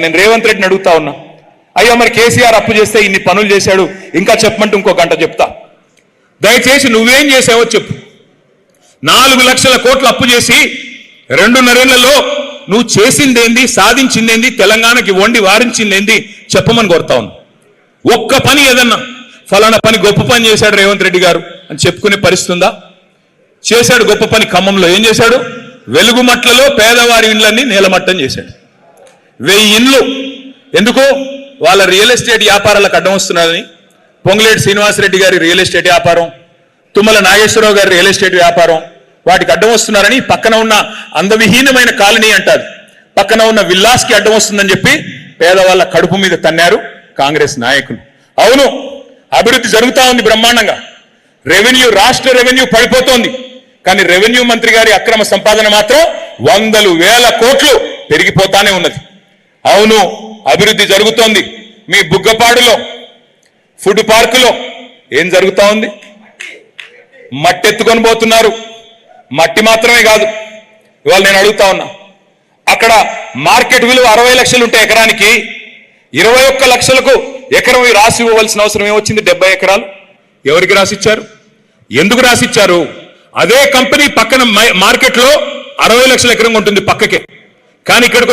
నేను రేవంత్ రెడ్డిని అడుగుతా ఉన్నా, అయ్యా మరి కేసీఆర్ అప్పు చేస్తే ఇన్ని పనులు చేశాడు, ఇంకా చెప్పమంటే ఇంకో గంట చెప్తా. దయచేసి నువ్వేం చేసావో చెప్పు. 4 లక్షల కోట్లు అప్పు చేసి 2.5 ఏళ్లలో నువ్వు చేసిందేంది, సాధించిందేంది, తెలంగాణకి వండి వారించిందేంది చెప్పమని కోరుతా ఉన్నా. ఒక్క పని ఏదన్నా ఫలానా పని గొప్ప పని చేశాడు రేవంత్ రెడ్డి గారు అని చెప్పుకునే పరిస్థితి ఉందా? చేశాడు గొప్ప పని. ఖమ్మంలో ఏం చేశాడు? వెలుగుమట్లలో పేదవారి ఇండ్లన్నీ నేలమట్టం చేశాడు. 1000 ఇండ్లు. ఎందుకు? వాళ్ళ రియల్ ఎస్టేట్ వ్యాపారాలకు అడ్డం వస్తున్నారని. పొంగులేటి శ్రీనివాసరెడ్డి గారి రియల్ ఎస్టేట్ వ్యాపారం, తుమ్మల నాగేశ్వరరావు గారి రియల్ ఎస్టేట్ వ్యాపారం, వాటికి అడ్డం వస్తున్నారని పక్కన ఉన్న అందవిహీనమైన కాలనీ అంటారు, పక్కన ఉన్న విల్లాస్కి అడ్డం వస్తుందని చెప్పి పేదవాళ్ళ కడుపు మీద తన్నారు కాంగ్రెస్ నాయకులు. అవును, అభివృద్ధి జరుగుతూ ఉంది బ్రహ్మాండంగా. రెవెన్యూ, రాష్ట్ర రెవెన్యూ పడిపోతోంది. కానీ రెవెన్యూ మంత్రి గారి అక్రమ సంపాదన మాత్రం 100,000 కోట్లు పెరిగిపోతానే ఉన్నది. అవును, అభివృద్ధి జరుగుతోంది. మీ బుగ్గపాడులో ఫుడ్ పార్కులో ఏం జరుగుతా ఉంది? మట్టి ఎత్తుకొని పోతున్నారు. మట్టి మాత్రమే కాదు, ఇవాళ నేను అడుగుతా ఉన్నా, అక్కడ మార్కెట్ విలువ 60 లక్షలు ఉంటే ఎకరానికి 21 లక్షలకు ఎకరం రాసి ఇవ్వవలసిన అవసరం ఏమొచ్చింది? 70 ఎకరాలు ఎవరికి రాసిచ్చారు? ఎందుకు రాసిచ్చారు? అదే కంపెనీ పక్కన మార్కెట్లో 60 లక్షల ఎకరం ఉంటుంది పక్కకే. కానీ ఇక్కడ